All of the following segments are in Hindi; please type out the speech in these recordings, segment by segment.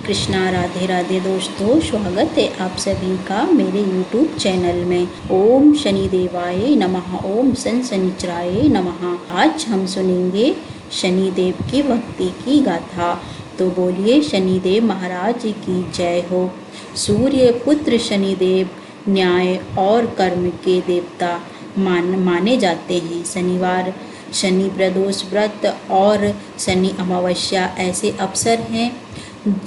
कृष्णा। राधे राधे दोस्तों, स्वागत है आप सभी का मेरे YouTube चैनल में। ओम शनिदेवाय नमः, ओम शनिचराय नमः। आज हम सुनेंगे शनिदेव की भक्ति की गाथा। तो बोलिए शनिदेव महाराज की जय हो। सूर्य पुत्र शनिदेव न्याय और कर्म के देवता माने जाते हैं। शनिवार, शनि प्रदोष व्रत और शनि अमावस्या ऐसे अवसर हैं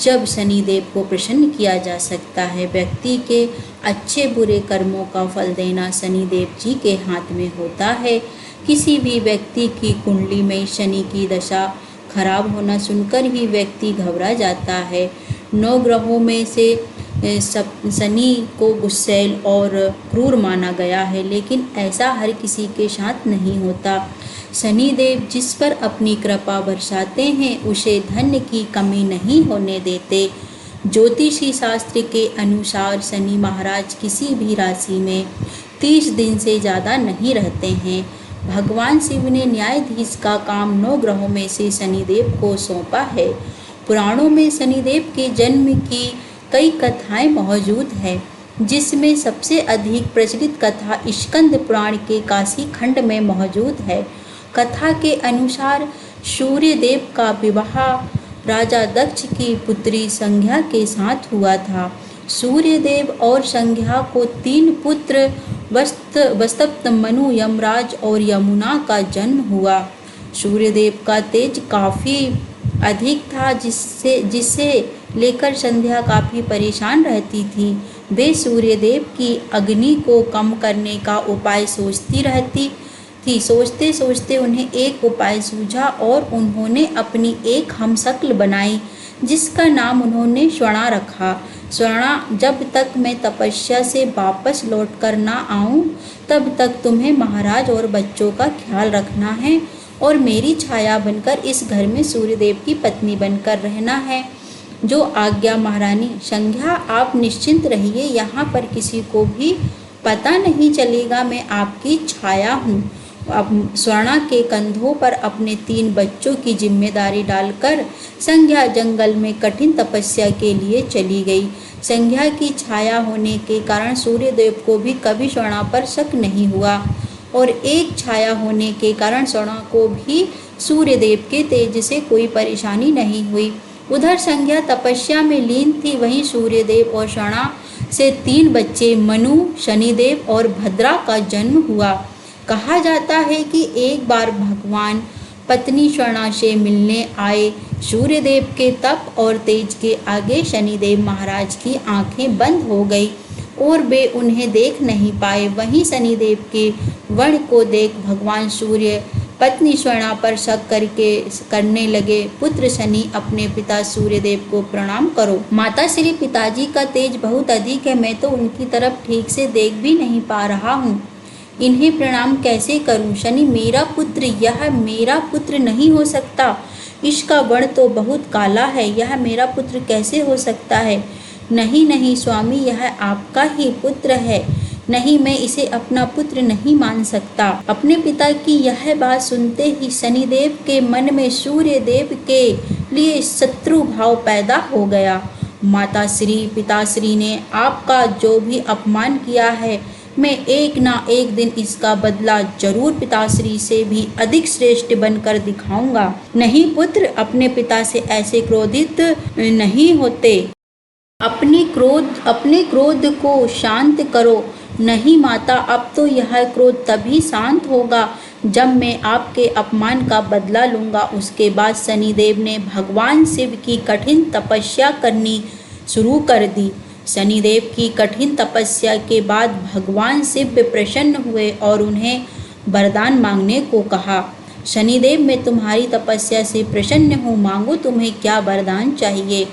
जब शनिदेव को प्रसन्न किया जा सकता है। व्यक्ति के अच्छे बुरे कर्मों का फल देना शनिदेव जी के हाथ में होता है। किसी भी व्यक्ति की कुंडली में शनि की दशा खराब होना सुनकर ही व्यक्ति घबरा जाता है। 9 ग्रहों में से शनि को गुस्सैल और क्रूर माना गया है, लेकिन ऐसा हर किसी के साथ नहीं होता। शनिदेव जिस पर अपनी कृपा बरसाते हैं उसे धन की कमी नहीं होने देते। ज्योतिषी शास्त्र के अनुसार शनि महाराज किसी भी राशि में 30 दिन से ज़्यादा नहीं रहते हैं। भगवान शिव ने न्यायाधीश का काम 9 ग्रहों में से शनिदेव को सौंपा है। पुराणों में शनिदेव के जन्म की कई कथाएं मौजूद हैं, जिसमें सबसे अधिक प्रचलित कथा स्कंद पुराण के काशी खंड में मौजूद है। कथा के अनुसार सूर्यदेव का विवाह राजा दक्ष की पुत्री संज्ञा के साथ हुआ था। सूर्यदेव और संज्ञा को 3 पुत्र वस्तप्त, मनु, यमराज और यमुना का जन्म हुआ। सूर्यदेव का तेज काफ़ी अधिक था, जिससे लेकर संध्या काफ़ी परेशान रहती थी। वे सूर्यदेव की अग्नि को कम करने का उपाय सोचती रहती थी। सोचते सोचते उन्हें एक उपाय सूझा और उन्होंने अपनी एक हमशक्ल बनाई, जिसका नाम उन्होंने स्वर्णा रखा। स्वर्णा, जब तक मैं तपस्या से वापस लौट कर ना आऊँ तब तक तुम्हें महाराज और बच्चों का ख्याल रखना है और मेरी छाया बनकर इस घर में सूर्यदेव की पत्नी बनकर रहना है। जो आज्ञा महारानी। संज्ञा, आप निश्चिंत रहिए, यहाँ पर किसी को भी पता नहीं चलेगा मैं आपकी छाया हूँ। अब स्वर्णा के कंधों पर अपने 3 बच्चों की जिम्मेदारी डालकर संज्ञा जंगल में कठिन तपस्या के लिए चली गई। संज्ञा की छाया होने के कारण सूर्यदेव को भी कभी स्वर्णा पर शक नहीं हुआ और एक छाया होने के कारण स्वर्णा को भी सूर्यदेव के तेज से कोई परेशानी नहीं हुई। उधर संज्ञा तपस्या में लीन थी, वहीं सूर्यदेव और स्वर्णा से 3 बच्चे मनु, शनिदेव और भद्रा का जन्म हुआ। कहा जाता है कि एक बार भगवान पत्नी स्वर्णा से मिलने आए। सूर्यदेव के तप और तेज के आगे शनिदेव महाराज की आंखें बंद हो गई और वे उन्हें देख नहीं पाए। वहीं शनिदेव के वर्ण को देख भगवान सूर्य पत्नी स्वर्णा पर शक करने लगे। पुत्र शनि, अपने पिता सूर्यदेव को प्रणाम करो। माता श्री, पिताजी का तेज बहुत अधिक है, मैं तो उनकी तरफ ठीक से देख भी नहीं पा रहा हूँ, इन्हें प्रणाम कैसे करूँ? शनि, मेरा पुत्र, यह मेरा पुत्र नहीं हो सकता, इसका वर्ण तो बहुत काला है, यह मेरा पुत्र कैसे हो सकता है? नहीं नहीं स्वामी, यह आपका ही पुत्र है। नहीं, मैं इसे अपना पुत्र नहीं मान सकता। अपने पिता की यह बात सुनते ही शनिदेव के मन में सूर्यदेव के लिए शत्रु भाव पैदा हो गया। माता श्री, पिताश्री ने आपका जो भी अपमान किया है, मैं एक ना एक दिन इसका बदला जरूर पिताश्री से भी अधिक श्रेष्ठ बनकर दिखाऊंगा। नहीं पुत्र, अपने पिता से ऐसे क्रोधित नहीं होते। अपने क्रोध को शांत करो। नहीं माता, अब तो यह क्रोध तभी शांत होगा जब मैं आपके अपमान का बदला लूँगा। उसके बाद शनिदेव ने भगवान शिव की कठिन तपस्या करनी शुरू कर दी। शनिदेव की कठिन तपस्या के बाद भगवान शिव प्रसन्न हुए और उन्हें वरदान मांगने को कहा। शनिदेव, मैं तुम्हारी तपस्या से प्रसन्न हूँ, मांगो तुम्हें क्या वरदान चाहिए।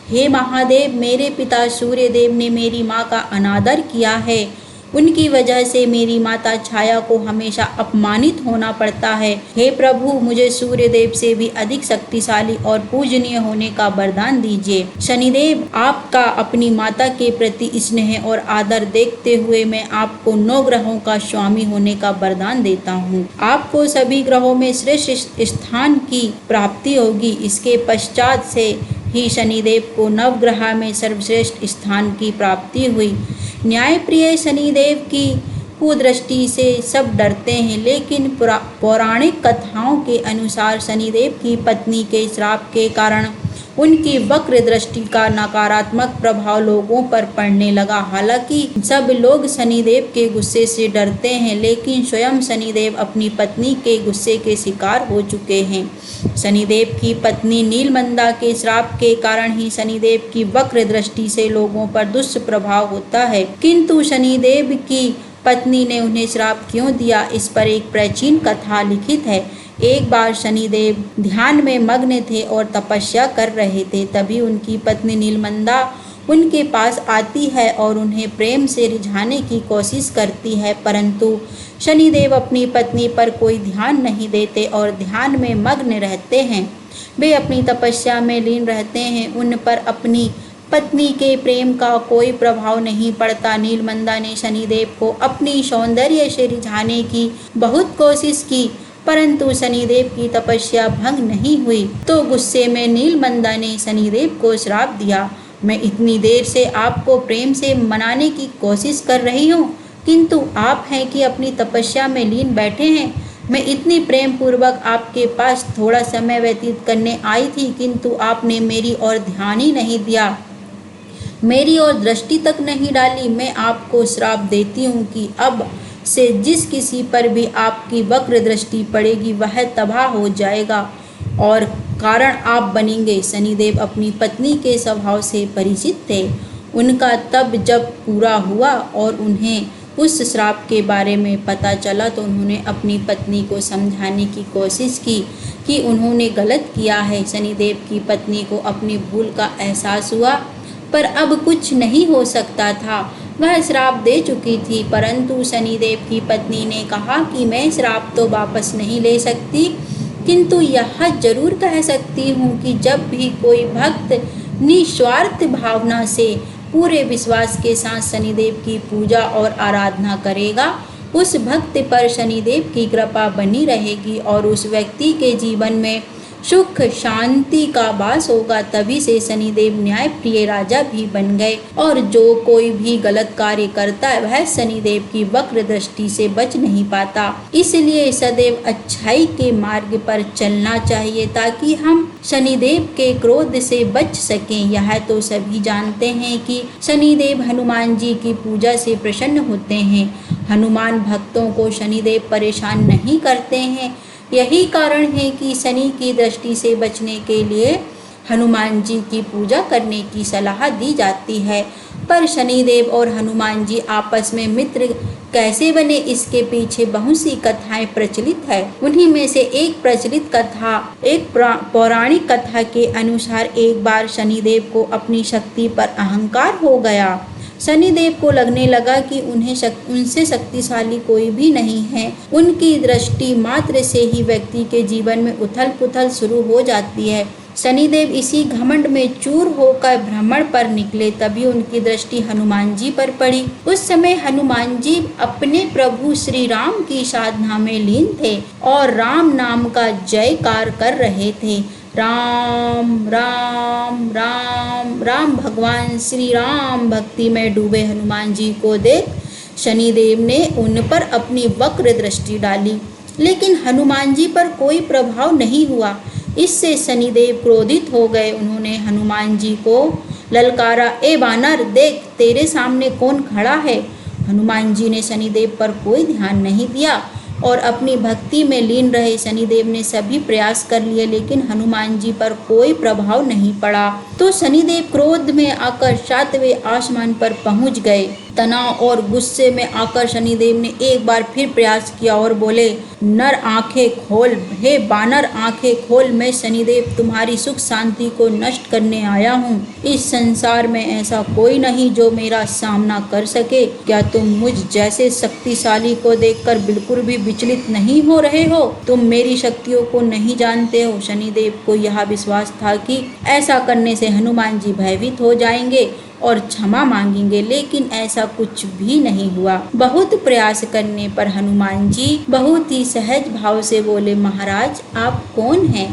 हे महादेव, मेरे पिता सूर्यदेव ने मेरी माँ का अनादर किया है, उनकी वजह से मेरी माता छाया को हमेशा अपमानित होना पड़ता है। हे प्रभु, मुझे सूर्यदेव से भी अधिक शक्तिशाली और पूजनीय होने का वरदान दीजिए। शनिदेव, आपका अपनी माता के प्रति स्नेह और आदर देखते हुए मैं आपको 9 ग्रहों का स्वामी होने का वरदान देता हूँ। आपको सभी ग्रहों में श्रेष्ठ स्थान की प्राप्ति होगी। इसके पश्चात से ही शनिदेव को नवग्रह में सर्वश्रेष्ठ स्थान की प्राप्ति हुई। न्यायप्रिय शनिदेव की कुदृष्टि से सब डरते हैं, लेकिन पौराणिक कथाओं के अनुसार शनिदेव की पत्नी के श्राप के कारण उनकी वक्र दृष्टि का नकारात्मक प्रभाव लोगों पर पड़ने लगा। हालांकि सब लोग शनिदेव के गुस्से से डरते हैं, लेकिन स्वयं शनिदेव अपनी पत्नी के गुस्से के शिकार हो चुके हैं। शनिदेव की पत्नी नीलमंदा के श्राप के कारण ही शनिदेव की वक्र दृष्टि से लोगों पर दुष्प्रभाव होता है। किंतु शनिदेव की पत्नी ने उन्हें श्राप क्यों दिया, इस पर एक प्राचीन कथा लिखित है। एक बार शनिदेव ध्यान में मग्न थे और तपस्या कर रहे थे। तभी उनकी पत्नी नीलमंदा उनके पास आती है और उन्हें प्रेम से रिझाने की कोशिश करती है, परंतु शनिदेव अपनी पत्नी पर कोई ध्यान नहीं देते और ध्यान में मग्न रहते हैं। वे अपनी तपस्या में लीन रहते हैं, उन पर अपनी पत्नी के प्रेम का कोई प्रभाव नहीं पड़ता। नीलमंदा ने शनिदेव को अपनी सौंदर्य से रिझाने की बहुत कोशिश की, परंतु शनिदेव की तपस्या भंग नहीं हुई। तो गुस्से में नीलमंदा ने शनिदेव को श्राप दिया, मैं इतनी देर से आपको प्रेम से मनाने की कोशिश कर रही हूँ, किंतु आप हैं कि अपनी तपस्या में लीन बैठे हैं। मैं इतनी प्रेम पूर्वक आपके पास थोड़ा समय व्यतीत करने आई थी, किंतु आपने मेरी ओर ध्यान ही नहीं दिया, मेरी ओर दृष्टि तक नहीं डाली। मैं आपको श्राप देती हूँ कि अब से जिस किसी पर भी आपकी वक्र दृष्टि पड़ेगी वह तबाह हो जाएगा और कारण आप बनेंगे। शनिदेव अपनी पत्नी के स्वभाव से परिचित थे। उनका तब जब पूरा हुआ और उन्हें उस श्राप के बारे में पता चला तो उन्होंने अपनी पत्नी को समझाने की कोशिश की कि उन्होंने गलत किया है। शनिदेव की पत्नी को अपनी भूल का एहसास हुआ, पर अब कुछ नहीं हो सकता था, वह श्राप दे चुकी थी। परंतु शनिदेव की पत्नी ने कहा कि मैं श्राप तो वापस नहीं ले सकती, किंतु यह जरूर कह सकती हूँ कि जब भी कोई भक्त निस्वार्थ भावना से पूरे विश्वास के साथ शनिदेव की पूजा और आराधना करेगा, उस भक्त पर शनिदेव की कृपा बनी रहेगी और उस व्यक्ति के जीवन में सुख शांति का वास होगा। तभी से शनिदेव न्याय प्रिय राजा भी बन गए और जो कोई भी गलत कार्य करता है वह शनिदेव की वक्र दृष्टि से बच नहीं पाता। इसलिए सदैव अच्छाई के मार्ग पर चलना चाहिए ताकि हम शनिदेव के क्रोध से बच सकें। यह तो सभी जानते हैं कि शनिदेव हनुमान जी की पूजा से प्रसन्न होते हैं। हनुमान भक्तों को शनिदेव परेशान नहीं करते हैं। यही कारण है कि शनि की दृष्टि से बचने के लिए हनुमान जी की पूजा करने की सलाह दी जाती है। पर शनिदेव और हनुमान जी आपस में मित्र कैसे बने, इसके पीछे बहुत सी कथाएं प्रचलित है। उन्हीं में से एक प्रचलित कथा, एक पौराणिक कथा के अनुसार एक बार शनिदेव को अपनी शक्ति पर अहंकार हो गया। शनिदेव को लगने लगा कि उनसे शक्तिशाली कोई भी नहीं है। उनकी दृष्टि मात्र से ही व्यक्ति के जीवन में उथल पुथल शुरू हो जाती है। शनिदेव इसी घमंड में चूर होकर भ्रमण पर निकले। तभी उनकी दृष्टि हनुमान जी पर पड़ी। उस समय हनुमान जी अपने प्रभु श्री राम की साधना में लीन थे और राम नाम का जयकार कर रहे थे। राम राम राम राम। भगवान श्री राम भक्ति में डूबे हनुमान जी को देख शनिदेव ने उन पर अपनी वक्र दृष्टि डाली, लेकिन हनुमान जी पर कोई प्रभाव नहीं हुआ। इससे शनिदेव क्रोधित हो गए। उन्होंने हनुमान जी को ललकारा, ए बानर, देख तेरे सामने कौन खड़ा है। हनुमान जी ने शनिदेव पर कोई ध्यान नहीं दिया और अपनी भक्ति में लीन रहे। शनिदेव ने सभी प्रयास कर लिए, लेकिन हनुमान जी पर कोई प्रभाव नहीं पड़ा। तो शनिदेव क्रोध में आकर 7वें आसमान पर पहुंच गए। तनाव और गुस्से में आकर शनिदेव ने एक बार फिर प्रयास किया और बोले, नर आंखें खोल, हे बानर आंखें खोल। मैं शनिदेव तुम्हारी सुख शांति को नष्ट करने आया हूँ। इस संसार में ऐसा कोई नहीं जो मेरा सामना कर सके। क्या तुम मुझ जैसे शक्तिशाली को देखकर बिल्कुल भी विचलित नहीं हो रहे हो? तुम मेरी शक्तियों को नहीं जानते हो। शनिदेव को यह विश्वास था कि ऐसा करने से हनुमान जी भयभीत हो जाएंगे और क्षमा मांगेंगे, लेकिन ऐसा कुछ भी नहीं हुआ। बहुत प्रयास करने पर हनुमान जी बहुत ही सहज भाव से बोले, महाराज आप कौन हैं?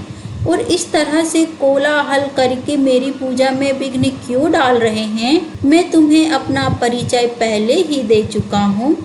और इस तरह से कोलाहल करके मेरी पूजा में विघ्न क्यों डाल रहे हैं? मैं तुम्हें अपना परिचय पहले ही दे चुका हूँ,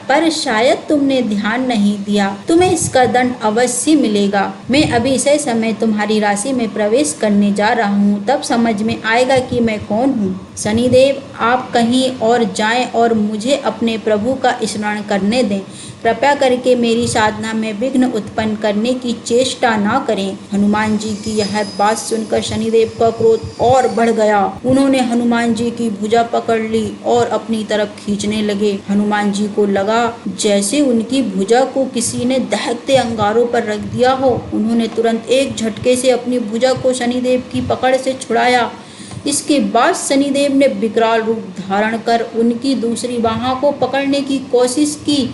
पर शायद तुमने ध्यान नहीं दिया। तुम्हें इसका दंड अवश्य मिलेगा। मैं अभी से समय तुम्हारी राशि में प्रवेश करने जा रहा हूँ, तब समझ में आएगा कि मैं कौन हूँ। शनिदेव, आप कहीं और जाएं और मुझे अपने प्रभु का स्मरण करने दें। कृपया करके मेरी साधना में विघ्न उत्पन्न करने की चेष्टा ना करें। हनुमान जी की यह बात सुनकर शनिदेव का क्रोध और बढ़ गया। उन्होंने हनुमान जी की भुजा पकड़ ली और अपनी तरफ खींचने लगे। हनुमान जी को लगा जैसे उनकी भुजा को किसी ने दहकते अंगारों पर रख दिया हो। उन्होंने तुरंत एक झटके से अपनी भुजा को शनिदेव की पकड़ से छुड़ाया। इसके बाद शनिदेव ने विकराल रूप धारण कर उनकी दूसरी बाह को पकड़ने की कोशिश की,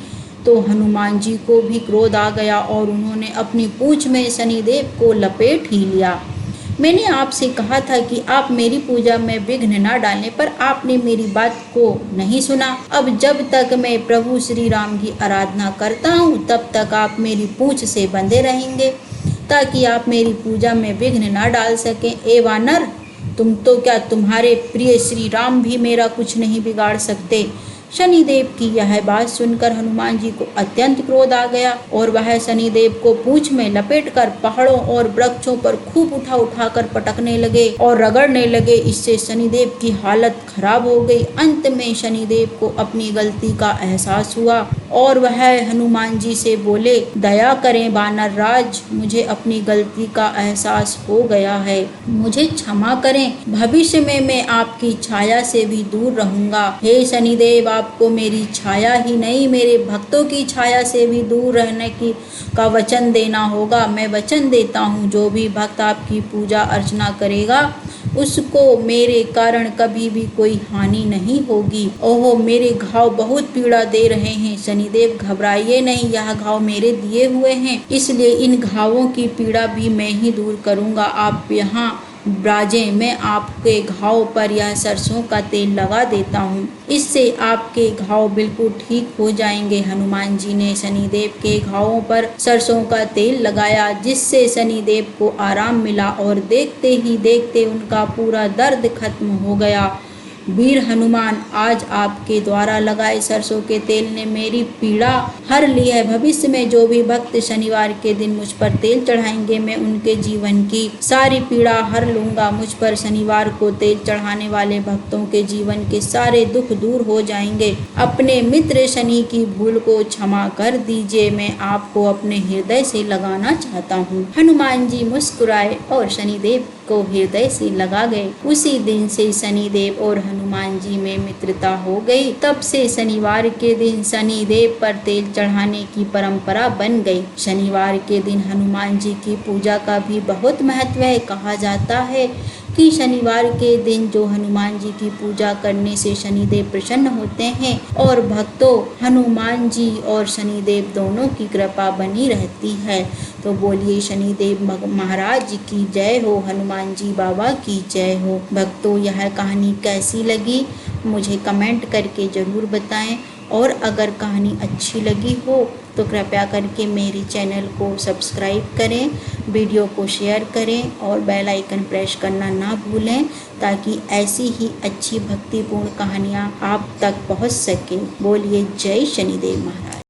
तो हनुमान जी को भी क्रोध आ गया और उन्होंने अपनी पूंछ में शनिदेव को लपेट ही लिया। मैंने आपसे कहा था कि आप मेरी पूजा में विघ्न न डालें, पर आपने मेरी बात को नहीं सुना। अब जब तक मैं प्रभु श्री राम की आराधना करता हूँ, तब तक आप मेरी पूंछ से बंधे रहेंगे, ताकि आप मेरी पूजा में विघ्न न डाल सकें। ए वानर, तुम तो क्या, तुम्हारे प्रिय श्री राम भी मेरा कुछ नहीं बिगाड़ सकते। शनिदेव की यह बात सुनकर हनुमान जी को अत्यंत क्रोध आ गया और वह शनिदेव को पूंछ में लपेटकर पहाड़ों और वृक्षों पर खूब उठा उठाकर पटकने लगे और रगड़ने लगे। इससे शनिदेव की हालत खराब हो गई। अंत में शनिदेव को अपनी गलती का एहसास हुआ और वह हनुमान जी से बोले, दया करें वानर राज, मुझे अपनी गलती का एहसास हो गया है, मुझे क्षमा करें। भविष्य में मैं आपकी छाया से भी दूर रहूंगा। हे शनिदेव, आपको मेरी छाया ही नहीं, मेरे भक्तों की छाया से भी दूर रहने का वचन देना होगा। मैं वचन देता हूँ, जो भी भक्त आपकी पूजा अर्चना करेगा, उसको मेरे कारण कभी भी कोई हानि नहीं होगी। ओहो, मेरे घाव बहुत पीड़ा दे रहे हैं। शनिदेव, घबराइए नहीं, यह घाव मेरे दिए हुए हैं, इसलिए इन घावों की पीड़ा भी मैं ही दूर करूंगा। आप यहाँ ब्राजे, मैं आपके घाव पर यह सरसों का तेल लगा देता हूँ, इससे आपके घाव बिल्कुल ठीक हो जाएंगे। हनुमान जी ने शनिदेव के घावों पर सरसों का तेल लगाया, जिससे शनिदेव को आराम मिला और देखते ही देखते उनका पूरा दर्द खत्म हो गया। वीर हनुमान, आज आपके द्वारा लगाए सरसों के तेल ने मेरी पीड़ा हर ली है। भविष्य में जो भी भक्त शनिवार के दिन मुझ पर तेल चढ़ाएंगे, मैं उनके जीवन की सारी पीड़ा हर लूंगा। मुझ पर शनिवार को तेल चढ़ाने वाले भक्तों के जीवन के सारे दुख दूर हो जाएंगे। अपने मित्र शनि की भूल को क्षमा कर दीजिए, मैं आपको अपने हृदय से लगाना चाहता हूँ। हनुमान जी मुस्कुराए और शनिदेव को हृदय से लगा गए। उसी दिन से शनिदेव और हनुमान जी में मित्रता हो गई। तब से शनिवार के दिन शनिदेव पर तेल चढ़ाने की परंपरा बन गई। शनिवार के दिन हनुमान जी की पूजा का भी बहुत महत्व है। कहा जाता है कि शनिवार के दिन जो हनुमान जी की पूजा करने से शनिदेव प्रसन्न होते हैं और भक्तों, हनुमान जी और शनिदेव दोनों की कृपा बनी रहती है। तो बोलिए शनिदेव महाराज की जय हो, हनुमान जी बाबा की जय हो। भक्तों, यह कहानी कैसी लगी मुझे कमेंट करके ज़रूर बताएं, और अगर कहानी अच्छी लगी हो तो कृपया करके मेरे चैनल को सब्सक्राइब करें, वीडियो को शेयर करें और बेल आइकन प्रेस करना ना भूलें, ताकि ऐसी ही अच्छी भक्तिपूर्ण कहानियाँ आप तक पहुँच सकें। बोलिए जय शनिदेव महाराज।